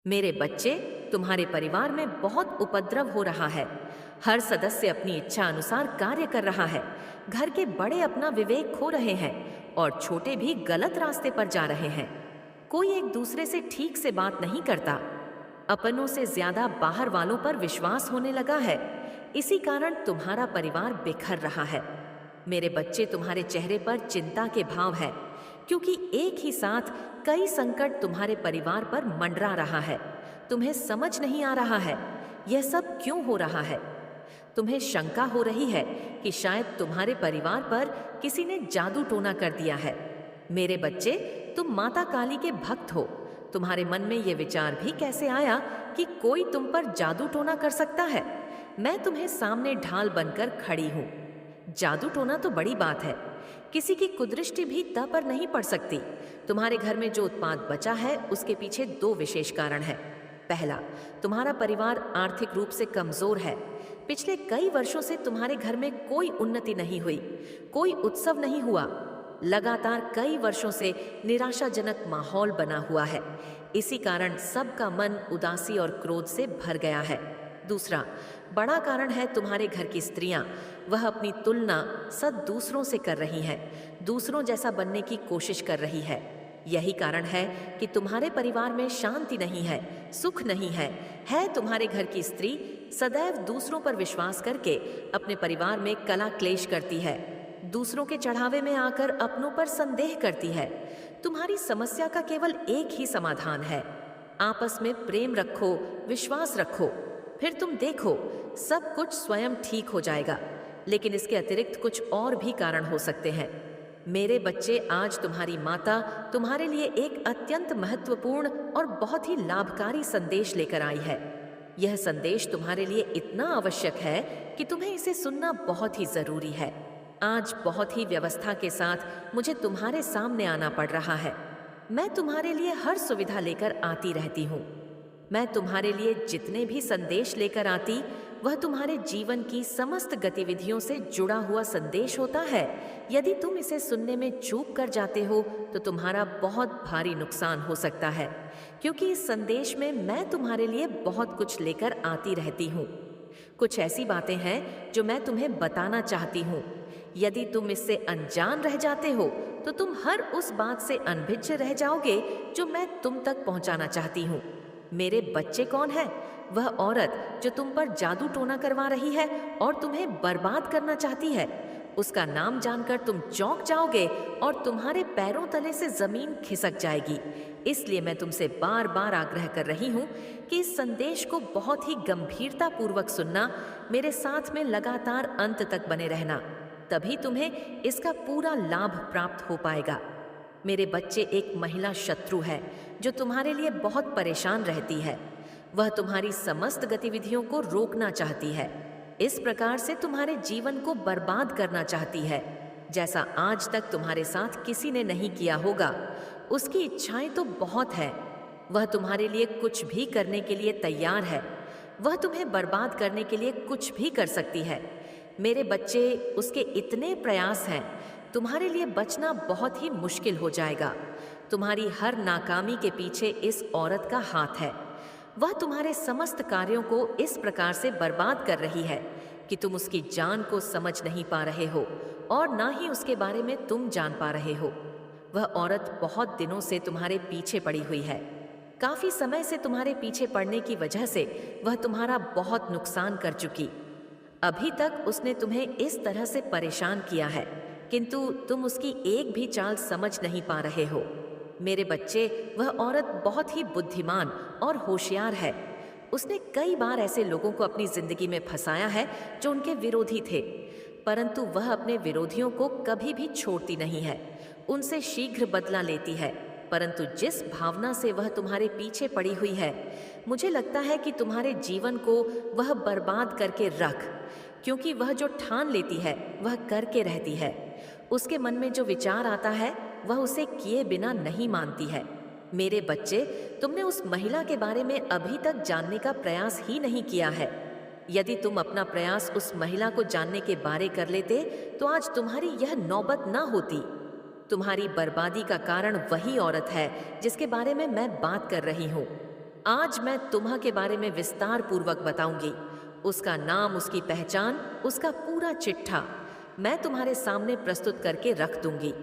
मेरे बच्चे, तुम्हारे परिवार में बहुत उपद्रव हो रहा है। हर सदस्य अपनी इच्छा अनुसार कार्य कर रहा है। घर के बड़े अपना विवेक खो रहे हैं और छोटे भी गलत रास्ते पर जा रहे हैं। कोई एक दूसरे से ठीक से बात नहीं करता। अपनों से ज्यादा बाहर वालों पर विश्वास होने लगा है। इसी कारण तुम्हारा परिवार बिखर रहा है। मेरे बच्चे, तुम्हारे चेहरे पर चिंता के भाव है, क्योंकि एक ही साथ कई संकट तुम्हारे परिवार पर मंडरा रहा है। तुम्हें समझ नहीं आ रहा है यह सब क्यों हो रहा है। तुम्हें शंका हो रही है कि शायद तुम्हारे परिवार पर किसी ने जादू टोना कर दिया है। मेरे बच्चे, तुम माता काली के भक्त हो। तुम्हारे मन में यह विचार भी कैसे आया कि कोई तुम पर जादू टोना कर सकता है। मैं तुम्हें सामने ढाल बनकर खड़ी हूं। जादू टोना तो बड़ी बात है, किसी की कुदृष्टि भी तब पर नहीं पड़ सकती। तुम्हारे घर में जो उत्पाद बचा है उसके पीछे दो विशेष कारण हैं। पहला, तुम्हारा परिवार आर्थिक रूप से कमजोर है। पिछले कई वर्षों से तुम्हारे घर में कोई उन्नति नहीं हुई, कोई उत्सव नहीं हुआ। लगातार कई वर्षों से निराशाजनक माहौल बना हुआ है। इसी कारण सबका मन उदासी और क्रोध से भर गया है। दूसरा बड़ा कारण है तुम्हारे घर की स्त्रियां। वह अपनी तुलना सब दूसरों से कर रही हैं, दूसरों जैसा बनने की कोशिश कर रही है। यही कारण है कि तुम्हारे परिवार में शांति नहीं है, सुख नहीं है। तुम्हारे घर की स्त्री सदैव दूसरों पर विश्वास करके अपने परिवार में कला क्लेश करती है, दूसरों के चढ़ावे में आकर अपनों पर संदेह करती है। तुम्हारी समस्या का केवल एक ही समाधान है, आपस में प्रेम रखो, विश्वास रखो, फिर तुम देखो सब कुछ स्वयं ठीक हो जाएगा। लेकिन इसके अतिरिक्त कुछ और भी कारण हो सकते हैं। मेरे बच्चे, आज तुम्हारी माता तुम्हारे लिए एक अत्यंत महत्वपूर्ण और बहुत ही लाभकारी संदेश लेकर आई है। यह संदेश तुम्हारे लिए इतना आवश्यक है कि तुम्हें इसे सुनना बहुत ही जरूरी है। आज बहुत ही व्यवस्था के साथ मुझे तुम्हारे सामने आना पड़ रहा है। मैं तुम्हारे लिए हर सुविधा लेकर आती रहती हूँ। मैं तुम्हारे लिए जितने भी संदेश लेकर आती, वह तुम्हारे जीवन की समस्त गतिविधियों से जुड़ा हुआ संदेश होता है। यदि तुम इसे सुनने में चूक कर जाते हो तो तुम्हारा बहुत भारी नुकसान हो सकता है, क्योंकि इस संदेश में मैं तुम्हारे लिए बहुत कुछ लेकर आती रहती हूँ। कुछ ऐसी बातें हैं जो मैं तुम्हें बताना चाहती हूँ। यदि तुम इससे अनजान रह जाते हो तो तुम हर उस बात से अनभिज्ञ रह जाओगे जो मैं तुम तक पहुँचाना चाहती हूँ। मेरे बच्चे, कौन है वह औरत जो तुम पर जादू टोना करवा रही है और तुम्हें बर्बाद करना चाहती है? उसका नाम जानकर तुम चौंक जाओगे और तुम्हारे पैरों तले से जमीन खिसक जाएगी। इसलिए मैं तुमसे बार बार आग्रह कर रही हूँ कि इस संदेश को बहुत ही गंभीरता पूर्वक सुनना, मेरे साथ में लगातार अंत तक बने रहना, तभी तुम्हें इसका पूरा लाभ प्राप्त हो पाएगा। मेरे बच्चे, एक महिला शत्रु है जो तुम्हारे लिए बहुत परेशान रहती है। वह तुम्हारी समस्त गतिविधियों को रोकना चाहती है, इस प्रकार से तुम्हारे जीवन को बर्बाद करना चाहती है, जैसा आज तक तुम्हारे साथ किसी ने नहीं किया होगा। उसकी इच्छाएं तो बहुत है, वह तुम्हारे लिए कुछ भी करने के लिए तैयार है। वह तुम्हें बर्बाद करने के लिए कुछ भी कर सकती है। मेरे बच्चे, उसके इतने प्रयास हैं, तुम्हारे लिए बचना बहुत ही मुश्किल हो जाएगा। तुम्हारी हर नाकामी के पीछे इस औरत का हाथ है। वह तुम्हारे समस्त कार्यों को इस प्रकार से बर्बाद कर रही है कि तुम उसकी जान को समझ नहीं पा रहे हो और ना ही उसके बारे में तुम जान पा रहे हो। वह औरत बहुत दिनों से तुम्हारे पीछे पड़ी हुई है। काफी समय से तुम्हारे पीछे पड़ने की वजह से वह तुम्हारा बहुत नुकसान कर चुकी। अभी तक उसने तुम्हें इस तरह से परेशान किया है, किंतु तुम उसकी एक भी चाल समझ नहीं पा रहे हो। मेरे बच्चे, वह औरत बहुत ही बुद्धिमान और होशियार है। उसने कई बार ऐसे लोगों को अपनी जिंदगी में फंसाया है जो उनके विरोधी थे, परंतु वह अपने विरोधियों को कभी भी छोड़ती नहीं है, उनसे शीघ्र बदला लेती है। परंतु जिस भावना से वह तुम्हारे पीछे पड़ी हुई है, मुझे लगता है कि तुम्हारे जीवन को वह बर्बाद करके रख, क्योंकि वह जो ठान लेती है वह करके रहती है। उसके मन में जो विचार आता है वह उसे किए बिना नहीं मानती है। मेरे बच्चे, तुमने उस महिला के बारे में अभी तक जानने का प्रयास ही नहीं किया है। यदि तुम अपना प्रयास उस महिला को जानने के बारे कर लेते तो आज तुम्हारी यह नौबत ना होती। तुम्हारी बर्बादी का कारण वही औरत है जिसके बारे में मैं बात कर रही हूँ। आज मैं तुम्हा के बारे में विस्तार पूर्वक बताऊंगी। उसका नाम, उसकी पहचान, उसका पूरा चिट्ठा मैं तुम्हारे सामने प्रस्तुत करके रख दूंगी।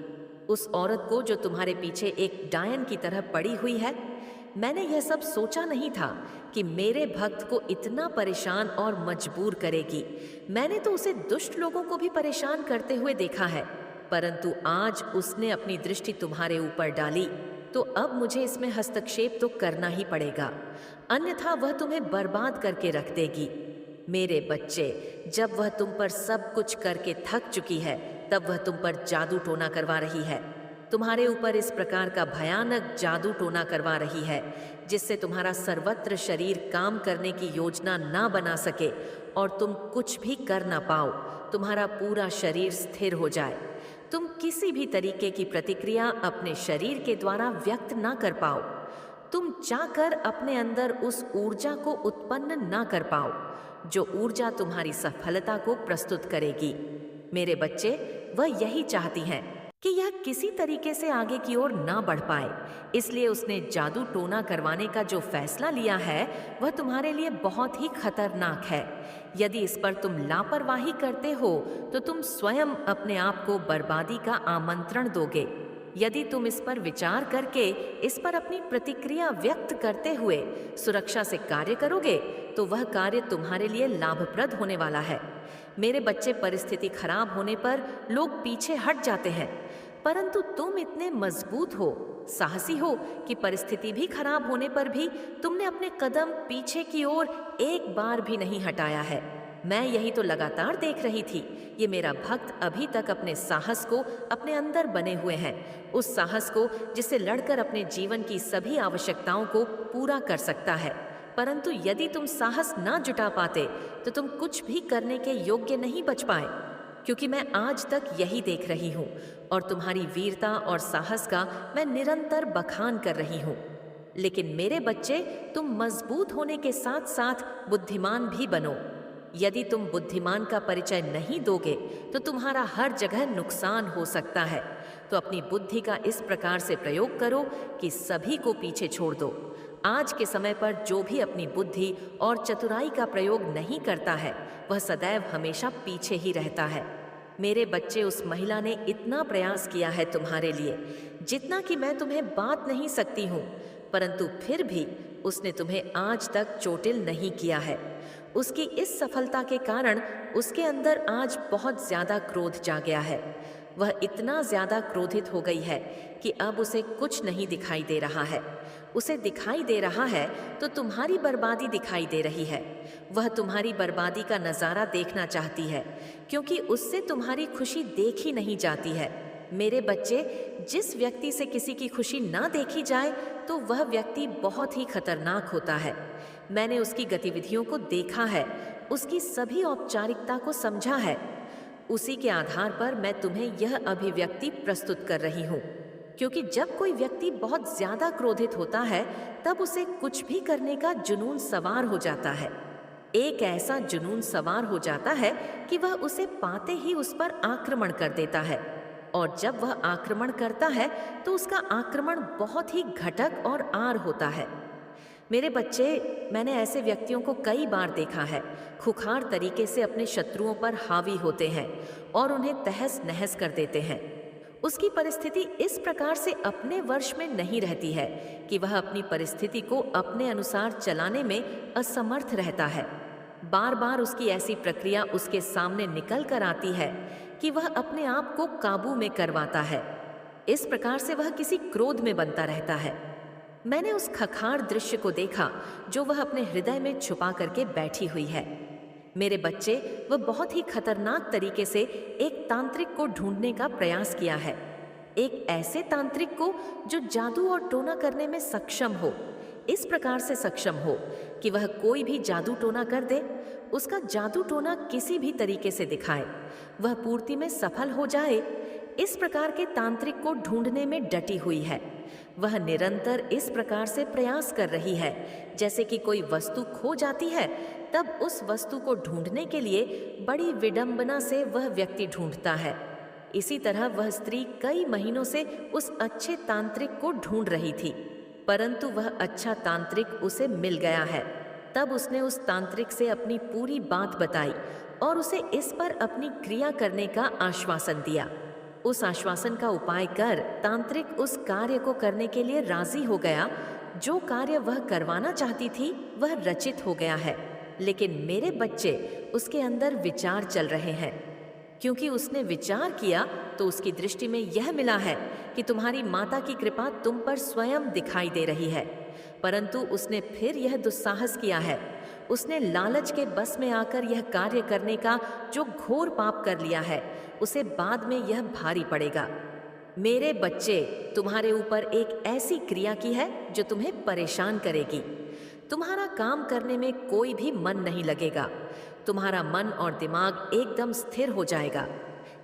उस औरत को जो तुम्हारे पीछे एक डायन की तरह पड़ी हुई है। मैंने यह सब सोचा नहीं था कि मेरे भक्त को इतना परेशान और मजबूर करेगी। मैंने तो उसे दुष्ट लोगों को भी परेशान करते हुए देखा है, परंतु आज उसने अपनी दृष्टि तुम्हारे ऊपर डाली, तो अब मुझे इसमें हस्तक्षेप तो करना ही पड़ेगा, अन्यथा वह तुम्हें बर्बाद करके रख देगी। मेरे बच्चे, जब वह तुम पर सब कुछ करके थक चुकी है, तब वह तुम पर जादू टोना करवा रही है। तुम्हारे ऊपर इस प्रकार का भयानक जादू टोना करवा रही है जिससे तुम्हारा सर्वत्र शरीर काम करने की योजना ना बना सके और तुम कुछ भी कर ना पाओ। तुम्हारा पूरा शरीर स्थिर हो जाए, तुम किसी भी तरीके की प्रतिक्रिया अपने शरीर के द्वारा व्यक्त ना कर पाओ, तुम चाहकर अपने अंदर उस ऊर्जा को उत्पन्न ना कर पाओ जो ऊर्जा तुम्हारी सफलता को प्रस्तुत करेगी। मेरे बच्चे, वह यही चाहती हैं कि यह किसी तरीके से आगे की ओर ना बढ़ पाए, इसलिए उसने जादू टोना करवाने का जो फैसला लिया है वह तुम्हारे लिए बहुत ही खतरनाक है। यदि इस पर तुम लापरवाही करते हो तो तुम स्वयं अपने आप को बर्बादी का आमंत्रण दोगे। यदि तुम इस पर विचार करके इस पर अपनी प्रतिक्रिया व्यक्त करते हुए सुरक्षा से कार्य करोगे तो वह कार्य तुम्हारे लिए लाभप्रद होने वाला है। मेरे बच्चे, परिस्थिति खराब होने पर लोग पीछे हट जाते हैं, परंतु तुम इतने मजबूत हो, साहसी हो कि परिस्थिति भी खराब होने पर भी तुमने अपने कदम पीछे की ओर एक बार भी नहीं हटाया है। मैं यही तो लगातार देख रही थी। ये मेरा भक्त अभी तक अपने साहस को अपने अंदर बने हुए हैं, उस साहस को जिससे लड़कर अपने जीवन की सभी आवश्यकताओं को पूरा कर सकता है। परंतु यदि तुम साहस ना जुटा पाते तो तुम कुछ भी करने के योग्य नहीं बच पाए, क्योंकि मैं आज तक यही देख रही हूँ और तुम्हारी वीरता और साहस का मैं निरंतर बखान कर रही हूँ। लेकिन मेरे बच्चे, तुम मजबूत होने के साथ साथ बुद्धिमान भी बनो। यदि तुम बुद्धिमान का परिचय नहीं दोगे तो तुम्हारा हर जगह नुकसान हो सकता है। तो अपनी बुद्धि का इस प्रकार से प्रयोग करो कि सभी को पीछे छोड़ दो। आज के समय पर जो भी अपनी बुद्धि और चतुराई का प्रयोग नहीं करता है वह सदैव हमेशा पीछे ही रहता है। मेरे बच्चे, उस महिला ने इतना प्रयास किया है तुम्हारे लिए जितना कि मैं तुम्हें बात नहीं सकती हूँ, परंतु फिर भी उसने तुम्हें आज तक चोटिल नहीं किया है। उसकी इस सफलता के कारण उसके अंदर आज बहुत ज्यादा क्रोध जा गया है। वह इतना ज्यादा क्रोधित हो गई है कि अब उसे कुछ नहीं दिखाई दे रहा है। उसे दिखाई दे रहा है तो तुम्हारी बर्बादी दिखाई दे रही है। वह तुम्हारी बर्बादी का नज़ारा देखना चाहती है, क्योंकि उससे तुम्हारी खुशी देखी नहीं जाती है। मेरे बच्चे, जिस व्यक्ति से किसी की खुशी ना देखी जाए तो वह व्यक्ति बहुत ही खतरनाक होता है। मैंने उसकी गतिविधियों को देखा है, उसकी सभी औपचारिकता को समझा है। उसी के आधार पर मैं तुम्हें यह अभिव्यक्ति प्रस्तुत कर रही हूँ, क्योंकि जब कोई व्यक्ति बहुत ज्यादा क्रोधित होता है तब उसे कुछ भी करने का जुनून सवार हो जाता है। एक ऐसा जुनून सवार हो जाता है कि वह उसे पाते ही उस पर आक्रमण कर देता है, और जब वह आक्रमण करता है तो उसका आक्रमण बहुत ही घटक और आर होता है। मेरे बच्चे, मैंने ऐसे व्यक्तियों को कई बार देखा है, खुखार तरीके से अपने शत्रुओं पर हावी होते हैं और उन्हें तहस नहस कर देते हैं। उसकी परिस्थिति इस प्रकार से अपने वश में नहीं रहती है कि वह अपनी परिस्थिति को अपने अनुसार चलाने में असमर्थ रहता है। बार बार उसकी ऐसी प्रक्रिया उसके सामने निकल कर आती है कि वह अपने आप को काबू में करवाता है। इस प्रकार से वह किसी क्रोध में बनता रहता है। मैंने उस खखार दृश्य को देखा जो वह अपने हृदय में छुपा करके बैठी हुई है। मेरे बच्चे, वह बहुत ही खतरनाक तरीके से एक तांत्रिक को ढूंढने का प्रयास किया है, एक ऐसे तांत्रिक को जो जादू और टोना करने में सक्षम हो, इस प्रकार से सक्षम हो कि वह कोई भी जादू टोना कर दे, उसका जादू टोना किसी भी तरीके से दिखाए, वह पूर्ति में सफल हो जाए। इस प्रकार के तांत्रिक को ढूंढने में डटी हुई है। वह निरंतर इस प्रकार से प्रयास कर रही है जैसे कि कोई वस्तु खो जाती है तब उस वस्तु को ढूंढने के लिए बड़ी विडंबना से वह व्यक्ति ढूंढता है। इसी तरह वह स्त्री कई महीनों से उस अच्छे तांत्रिक को ढूंढ रही थी, परंतु वह अच्छा तांत्रिक उसे मिल गया है। तब उसने उस तांत्रिक से अपनी पूरी बात बताई और उसे इस पर अपनी क्रिया करने का आश्वासन दिया। उस आश्वासन का उपाय कर तांत्रिक उस कार्य को करने के लिए राजी हो गया। जो कार्य वह करवाना चाहती थी वह रचित हो गया है, लेकिन मेरे बच्चे उसके अंदर विचार चल रहे हैं। क्योंकि उसने विचार किया तो उसकी दृष्टि में यह मिला है कि तुम्हारी माता की कृपा तुम पर स्वयं दिखाई दे रही है। परंतु उसने फिर यह दुस्साहस किया है। उसने लालच के बस में आकर यह कार्य करने का जो घोर पाप कर लिया है, उसे बाद में यह भारी पड़ेगा। मेरे बच्चे, तुम्हारे ऊपर एक ऐसी क्रिया की है जो तुम्हें परेशान करेगी। तुम्हारा काम करने में कोई भी मन नहीं लगेगा। तुम्हारा मन और दिमाग एकदम स्थिर हो जाएगा।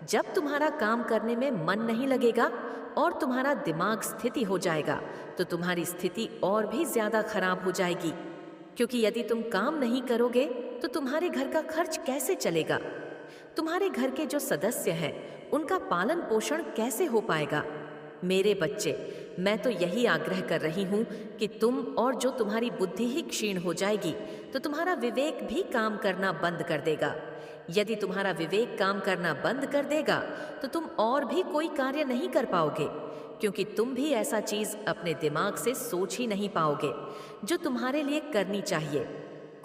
जब तुम्हारा काम करने में मन नहीं लगेगा और तुम्हारा दिमाग स्थिति हो जाएगा तो तुम्हारी स्थिति और भी ज्यादा खराब हो जाएगी। क्योंकि यदि तुम काम नहीं करोगे तो तुम्हारे घर का खर्च कैसे चलेगा? तुम्हारे घर के जो सदस्य हैं उनका पालन पोषण कैसे हो पाएगा? मेरे बच्चे, मैं तो यही आग्रह कर रही हूं कि तुम और जो तुम्हारी बुद्धि ही क्षीण हो जाएगी तो तुम्हारा विवेक भी काम करना बंद कर देगा। यदि तुम्हारा विवेक काम करना बंद कर देगा तो तुम और भी कोई कार्य नहीं कर पाओगे, क्योंकि तुम भी ऐसा चीज अपने दिमाग से सोच ही नहीं पाओगे जो तुम्हारे लिए करनी चाहिए।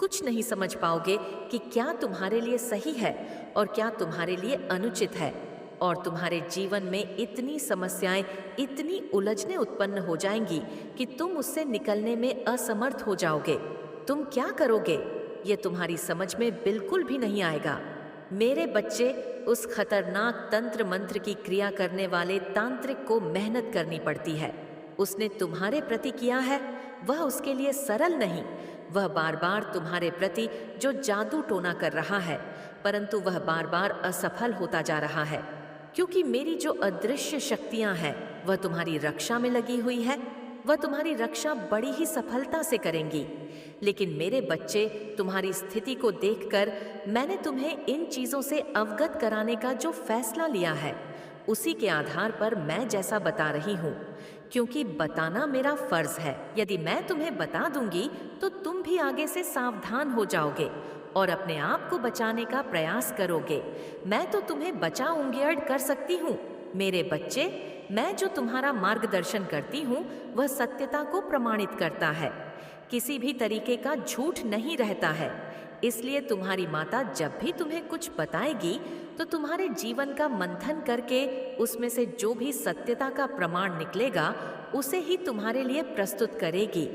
कुछ नहीं समझ पाओगे कि क्या तुम्हारे लिए सही है और क्या तुम्हारे लिए अनुचित है, और तुम्हारे जीवन में इतनी समस्याएं, इतनी उलझनें उत्पन्न हो जाएंगी कि तुम उससे निकलने में असमर्थ हो जाओगे। तुम क्या करोगे ये तुम्हारी समझ में बिल्कुल भी नहीं आएगा। मेरे बच्चे, उस खतरनाक तंत्र मंत्र की क्रिया करने वाले तांत्रिक को मेहनत करनी पड़ती है। उसने तुम्हारे प्रति किया है वह उसके लिए सरल नहीं। वह बार बार तुम्हारे प्रति जो जादू टोना कर रहा है, परंतु वह बार बार असफल होता जा रहा है, क्योंकि मेरी जो अदृश्य शक्तियां हैं वह तुम्हारी रक्षा में लगी हुई है। वह तुम्हारी रक्षा बड़ी ही सफलता से करेंगी। लेकिन मेरे बच्चे, तुम्हारी स्थिति को देखकर मैंने तुम्हें इन चीजों से अवगत कराने का जो फैसला लिया है उसी के आधार पर मैं जैसा बता रही हूँ, क्योंकि बताना मेरा फर्ज है। यदि मैं तुम्हें बता दूंगी तो तुम भी आगे से सावधान हो जाओगे और अपने आप को बचाने का प्रयास करोगे। मैं तो तुम्हें बचाऊंगी कर सकती हूँ। मेरे बच्चे, मैं जो तुम्हारा मार्गदर्शन करती हूँ वह सत्यता को प्रमाणित करता है। किसी भी तरीके का झूठ नहीं रहता है। इसलिए तुम्हारी माता जब भी तुम्हें कुछ बताएगी तो तुम्हारे जीवन का मंथन करके उसमें से जो भी सत्यता का प्रमाण निकलेगा उसे ही तुम्हारे लिए प्रस्तुत करेगी।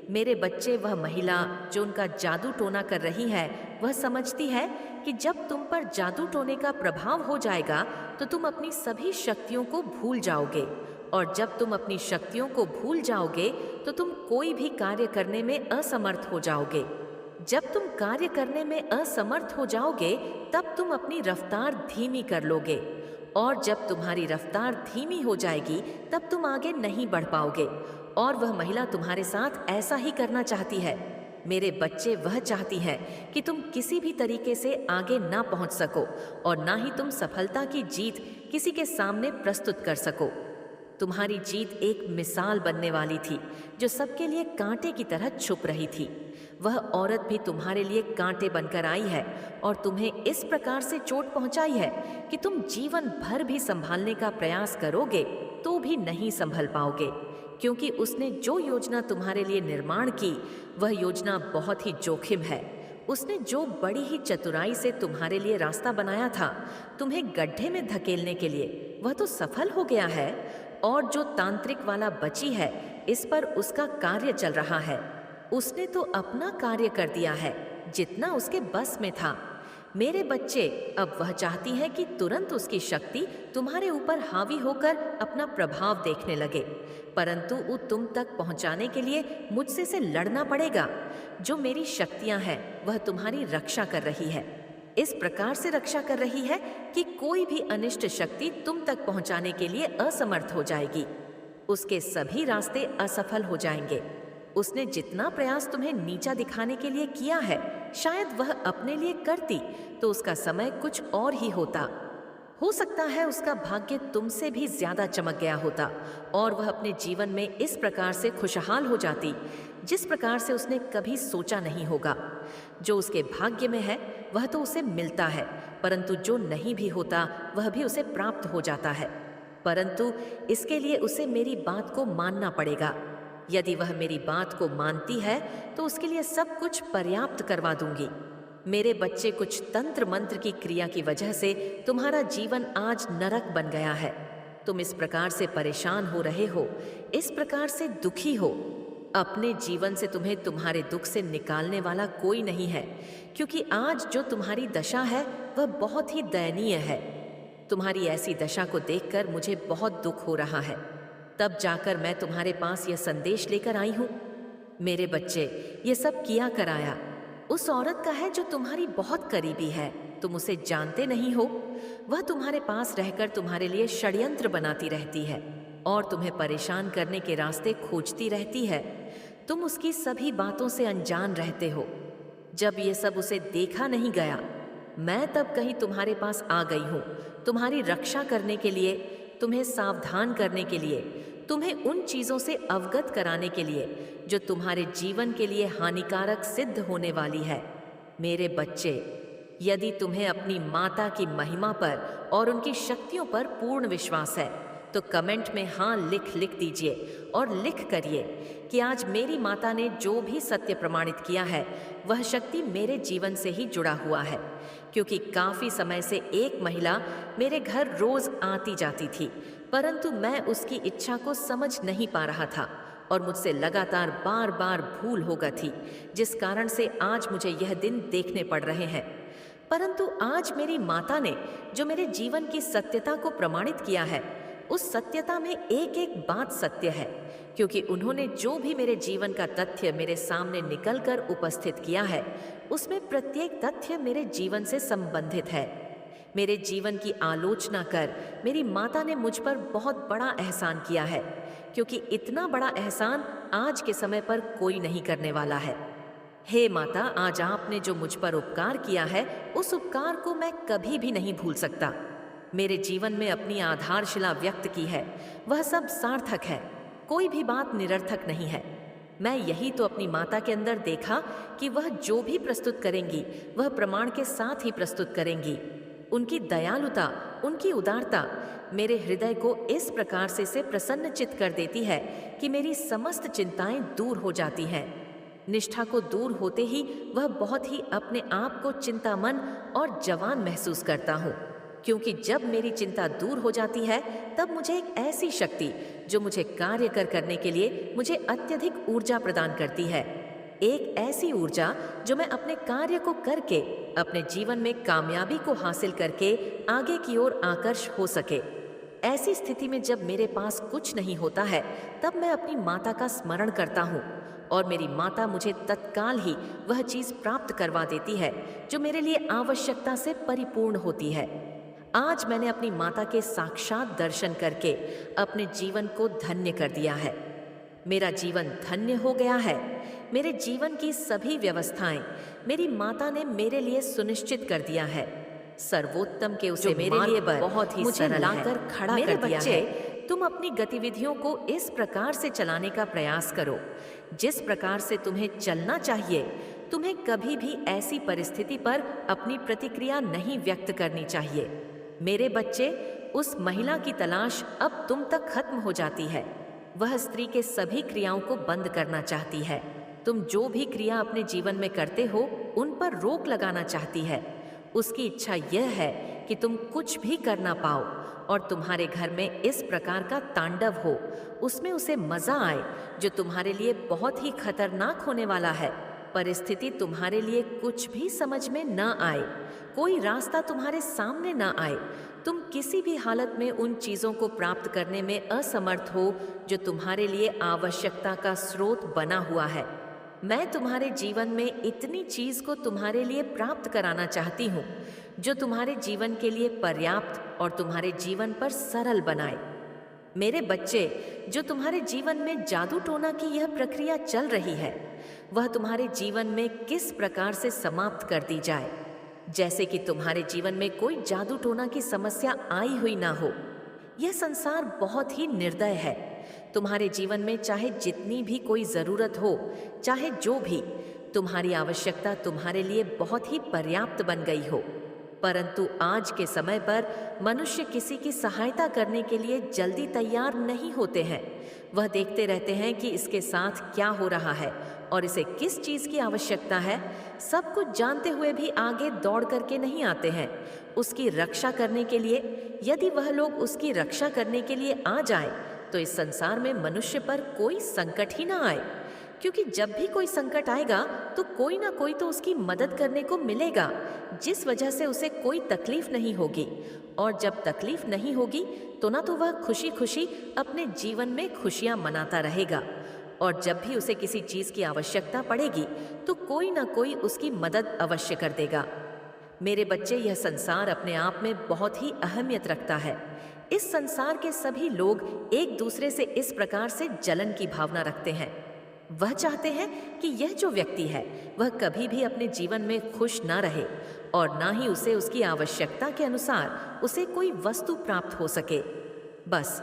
मेरे बच्चे, वह महिला जो उनका जादू टोना कर रही है वह समझती है कि जब तुम पर जादू टोने का प्रभाव हो जाएगा तो तुम अपनी सभी शक्तियों को भूल जाओगे, और जब तुम अपनी शक्तियों को भूल जाओगे तो तुम कोई भी कार्य करने में असमर्थ हो जाओगे। जब तुम कार्य करने में असमर्थ हो जाओगे तब तुम अपनी रफ्तार धीमी कर लोगे, और जब तुम्हारी रफ्तार धीमी हो जाएगी तब तुम आगे नहीं बढ़ पाओगे। और वह महिला तुम्हारे साथ ऐसा ही करना चाहती है। मेरे बच्चे, वह चाहती है कि तुम किसी भी तरीके से आगे ना पहुंच सको और ना ही तुम सफलता की जीत किसी के सामने प्रस्तुत कर सको। तुम्हारी जीत एक मिसाल बनने वाली थी जो सबके लिए कांटे की तरह छुप रही थी। वह औरत भी तुम्हारे लिए कांटे बनकर आई है और तुम्हें इस प्रकार से चोट पहुंचाई है कि तुम जीवन भर भी संभालने का प्रयास करोगे तो भी नहीं संभल पाओगे, क्योंकि उसने जो योजना तुम्हारे लिए निर्माण की वह योजना बहुत ही जोखिम है। उसने जो बड़ी ही चतुराई से तुम्हारे लिए रास्ता बनाया था तुम्हें गड्ढे में धकेलने के लिए, वह तो सफल हो गया है, और जो तांत्रिक वाला बची है इस पर उसका कार्य चल रहा है। उसने तो अपना कार्य कर दिया है जितना उसके बस में था। मेरे बच्चे, अब वह चाहती है कि तुरंत उसकी शक्ति तुम्हारे ऊपर हावी होकर अपना प्रभाव देखने लगे, परंतु वो तुम तक पहुंचाने के लिए मुझसे से लड़ना पड़ेगा। जो मेरी शक्तियां हैं वह तुम्हारी रक्षा कर रही है, इस प्रकार से रक्षा कर रही है कि कोई भी अनिष्ट शक्ति तुम तक पहुंचाने के लिए असमर्थ हो जाएगी। उसके सभी रास्ते असफल हो जाएंगे। उसने जितना प्रयास तुम्हें नीचा दिखाने के लिए किया है, शायद वह अपने लिए करती तो उसका समय कुछ और ही होता। हो सकता है उसका भाग्य तुमसे भी ज्यादा चमक गया होता और वह अपने जीवन में इस प्रकार से खुशहाल हो जाती जिस प्रकार से उसने कभी सोचा नहीं होगा। जो उसके भाग्य में है वह तो उसे मिलता है, परंतु जो नहीं भी होता वह भी उसे प्राप्त हो जाता है। परंतु इसके लिए उसे मेरी बात को मानना पड़ेगा। यदि वह मेरी बात को मानती है तो उसके लिए सब कुछ पर्याप्त करवा दूंगी। मेरे बच्चे, कुछ तंत्र मंत्र की क्रिया की वजह से तुम्हारा जीवन आज नरक बन गया है। तुम इस प्रकार से परेशान हो रहे हो, इस प्रकार से दुखी हो। अपने जीवन से तुम्हें तुम्हारे दुख से निकालने वाला कोई नहीं है, क्योंकि आज जो तुम्हारी दशा है वह बहुत ही दयनीय है। तुम्हारी ऐसी दशा को देखकर मुझे बहुत दुख हो रहा है। तब जाकर मैं तुम्हारे पास यह संदेश लेकर आई हूँ। मेरे बच्चे, ये सब किया कराया उस औरत का है जो तुम्हारी बहुत करीबी है। तुम उसे जानते नहीं हो। वह तुम्हारे पास रहकर तुम्हारे लिए षड्यंत्र बनाती रहती है और तुम्हें परेशान करने के रास्ते खोजती रहती है। तुम उसकी सभी बातों से अनजान रहते हो। जब ये सब उसे देखा नहीं गया, मैं तब कहीं तुम्हारे पास आ गई हूँ, तुम्हारी रक्षा करने के लिए, तुम्हें सावधान करने के लिए, तुम्हें उन चीजों से अवगत कराने के लिए जो तुम्हारे जीवन के लिए हानिकारक सिद्ध होने वाली है। मेरे बच्चे, यदि तुम्हें अपनी माता की महिमा पर और उनकी शक्तियों पर पूर्ण विश्वास है तो कमेंट में हाँ लिख दीजिए और लिख करिए कि आज मेरी माता ने जो भी सत्य प्रमाणित किया है वह शक्ति मेरे जीवन से ही जुड़ा हुआ है। क्योंकि काफी समय से एक महिला मेरे घर रोज आती जाती थी, परंतु मैं उसकी इच्छा को समझ नहीं पा रहा था और मुझसे लगातार बार बार भूल हो गई थी, जिस कारण से आज मुझे यह दिन देखने पड़ रहे हैं। परंतु आज मेरी माता ने जो मेरे जीवन की सत्यता को प्रमाणित किया है, उस सत्यता में एक एक बात सत्य है, क्योंकि उन्होंने जो भी मेरे जीवन का तथ्य मेरे सामने निकलकर उपस्थित किया है उसमें प्रत्येक तथ्य मेरे जीवन से संबंधित है। मेरे जीवन की आलोचना कर मेरी माता ने मुझ पर बहुत बड़ा एहसान किया है, क्योंकि इतना बड़ा एहसान आज के समय पर कोई नहीं करने वाला है। हे माता, आज आपने जो मुझ पर उपकार किया है उस उपकार को मैं कभी भी नहीं भूल सकता। मेरे जीवन में अपनी आधारशिला व्यक्त की है, वह सब सार्थक है, कोई भी बात निरर्थक नहीं है। मैं यही तो अपनी माता के अंदर देखा कि वह जो भी प्रस्तुत करेंगी वह प्रमाण के साथ ही प्रस्तुत करेंगी। उनकी दयालुता, उनकी उदारता मेरे हृदय को इस प्रकार से प्रसन्नचित्त कर देती है कि मेरी समस्त चिंताएं दूर हो जाती हैं। निष्ठा को दूर होते ही वह बहुत ही अपने आप को चिंतामन और जवान महसूस करता हूँ, क्योंकि जब मेरी चिंता दूर हो जाती है तब मुझे एक ऐसी शक्ति जो मुझे कार्य करने के लिए मुझे अत्यधिक ऊर्जा प्रदान करती है, एक ऐसी ऊर्जा जो मैं अपने कार्य को करके अपने जीवन में कामयाबी को हासिल करके आगे की ओर आकर्ष हो सके। ऐसी स्थिति में जब मेरे पास कुछ नहीं होता है तब मैं अपनी माता का स्मरण करता हूँ और मेरी माता मुझे तत्काल ही वह चीज प्राप्त करवा देती है जो मेरे लिए आवश्यकता से परिपूर्ण होती है। आज मैंने अपनी माता के साक्षात दर्शन करके अपने जीवन को धन्य कर दिया है। मेरा जीवन धन्य हो गया है। मेरे जीवन की सभी व्यवस्थाएं मेरी माता ने मेरे लिए सुनिश्चित कर दिया है। सर्वोत्तम के उसे मेरे लिए बहुत ही मुझे लाकर खड़ा कर दिया है। तुम अपनी गतिविधियों को इस प्रकार से चलाने का प्रयास करो जिस प्रकार से तुम्हें चलना चाहिए। तुम्हें कभी भी ऐसी परिस्थिति पर अपनी प्रतिक्रिया नहीं व्यक्त करनी चाहिए। मेरे बच्चे, उस महिला की तलाश अब तुम तक खत्म हो जाती है। वह स्त्री के सभी क्रियाओं को बंद करना चाहती है। तुम जो भी क्रिया अपने जीवन में करते हो उन पर रोक लगाना चाहती है। उसकी इच्छा यह है कि तुम कुछ भी कर ना पाओ और तुम्हारे घर में इस प्रकार का तांडव हो, उसमें उसे मजा आए जो तुम्हारे लिए बहुत ही खतरनाक होने वाला है। परिस्थिति तुम्हारे लिए कुछ भी समझ में न आए, कोई रास्ता तुम्हारे सामने न आए, तुम किसी भी हालत में उन चीजों को प्राप्त करने में असमर्थ हो जो तुम्हारे लिए आवश्यकता का स्रोत बना हुआ है। मैं तुम्हारे जीवन में इतनी चीज को तुम्हारे लिए प्राप्त कराना चाहती हूँ जो तुम्हारे जीवन के लिए पर्याप्त और तुम्हारे जीवन पर सरल बनाए। मेरे बच्चे, जो तुम्हारे जीवन में जादू टोना की यह प्रक्रिया चल रही है वह तुम्हारे जीवन में किस प्रकार से समाप्त कर दी जाए। जैसे कि तुम्हारे जीवन में कोई जादू टोना की समस्या आई हुई ना हो। यह संसार बहुत ही निर्दय है। तुम्हारे जीवन में चाहे जितनी भी कोई जरूरत हो, चाहे जो भी, तुम्हारी आवश्यकता तुम्हारे लिए बहुत ही पर्याप्त बन गई हो, परंतु आज के समय पर मनुष्य किसी की सहायता करने के लिए जल्दी तैयार नहीं होते हैं। वह देखते रहते हैं कि इसके साथ क्या हो रहा है और इसे किस चीज़ की आवश्यकता है। सब कुछ जानते हुए भी आगे दौड़ करके नहीं आते हैं उसकी रक्षा करने के लिए। यदि वह लोग उसकी रक्षा करने के लिए आ जाए तो इस संसार में मनुष्य पर कोई संकट ही ना आए, क्योंकि जब भी कोई संकट आएगा तो कोई ना कोई तो उसकी मदद करने को मिलेगा, जिस वजह से उसे कोई तकलीफ नहीं होगी। और जब तकलीफ नहीं होगी तो ना तो वह खुशी खुशी अपने जीवन में खुशियां मनाता रहेगा, और जब भी उसे किसी चीज की आवश्यकता पड़ेगी तो कोई ना कोई उसकी मदद अवश्य कर देगा। मेरे बच्चे, यह संसार अपने आप में बहुत ही अहमियत रखता है। इस संसार के सभी लोग एक दूसरे से इस प्रकार से जलन की भावना रखते हैं। वह चाहते हैं कि यह जो व्यक्ति है वह कभी भी अपने जीवन में खुश ना रहे, और ना ही उसे उसकी आवश्यकता के अनुसार उसे कोई वस्तु प्राप्त हो सके। बस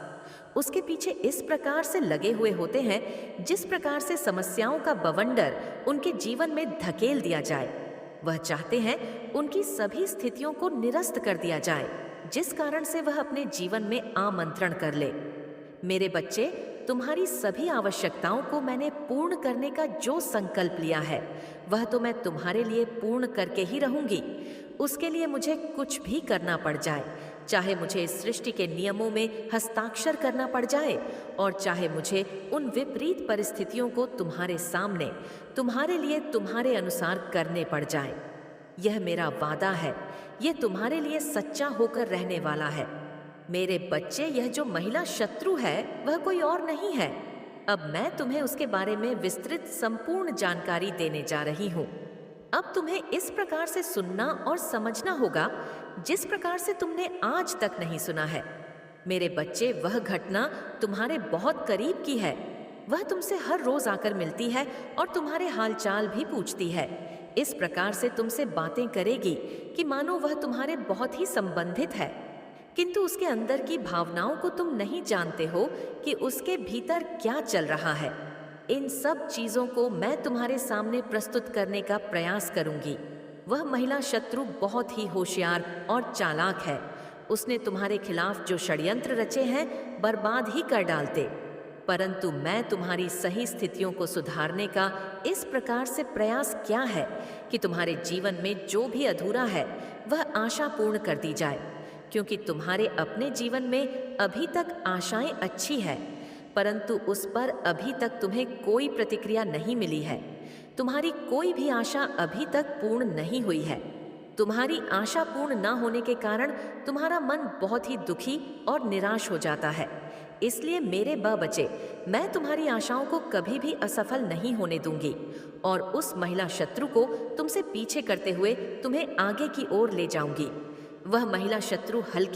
उसके पीछे इस प्रकार से लगे हुए होते हैं जिस प्रकार से समस्याओं का बवंडर उनके जीवन में धकेल दिया जाए। वह चाहते हैं उनकी सभी स्थितियों को निरस्त कर दिया जाए, जिस कारण से वह अपने जीवन में आमंत्रण कर ले। मेरे बच्चे, तुम्हारी सभी आवश्यकताओं को मैंने पूर्ण करने का जो संकल्प लिया है वह तो मैं तुम्हारे लिए पूर्ण करके ही रहूंगी। उसके लिए मुझे कुछ भी करना पड़ जाए, चाहे मुझे इस सृष्टि के नियमों में हस्ताक्षर करना पड़ जाए, और चाहे मुझे उन विपरीत परिस्थितियों को तुम्हारे सामने तुम्हारे लिए तुम्हारे अनुसार करने पड़ जाए। यह मेरा वादा है, यह तुम्हारे लिए सच्चा होकर रहने वाला है। मेरे बच्चे, यह जो महिला शत्रु है वह कोई और नहीं है। अब मैं तुम्हें उसके बारे में विस्तृत संपूर्ण जानकारी देने जा रही हूँ। अब तुम्हें इस प्रकार से सुनना और समझना होगा जिस प्रकार से तुमने आज तक नहीं सुना है। मेरे बच्चे, वह घटना तुम्हारे बहुत करीब की है। वह तुमसे हर रोज आकर मिलती है और तुम्हारे हालचाल भी पूछती है। इस प्रकार से तुमसे बातें करेगी कि मानो वह तुम्हारे बहुत ही संबंधित है, किंतु उसके अंदर की भावनाओं को तुम नहीं जानते हो कि उसके भीतर क्या चल रहा है। इन सब चीजों को मैं तुम्हारे सामने प्रस्तुत करने का प्रयास करूंगी। वह महिला शत्रु बहुत ही होशियार और चालाक है। उसने तुम्हारे खिलाफ जो षड्यंत्र रचे हैं बर्बाद ही कर डालते, परंतु मैं तुम्हारी सही स्थितियों को सुधारने का इस प्रकार से प्रयास किया है कि तुम्हारे जीवन में जो भी अधूरा है वह आशा पूर्ण कर दी जाए, क्योंकि तुम्हारे अपने जीवन में अभी तक आशाएं अच्छी है, परंतु उस पर अभी तक तुम्हें कोई प्रतिक्रिया नहीं मिली है। तुम्हारी कोई भी आशा अभी तक पूर्ण नहीं हुई है। तुम्हारी आशा पूर्ण न होने के कारण तुम्हारा मन बहुत ही दुखी और निराश हो जाता है। इसलिए मेरे बच्चे, मैं तुम्हारी आशाओं को कभी भी असफल नहीं होने दूंगी, और उस महिला शत्रु को तुमसे पीछे करते हुए तुम्हें आगे की ओर ले जाऊंगी। वह महिला शत्रु हल्की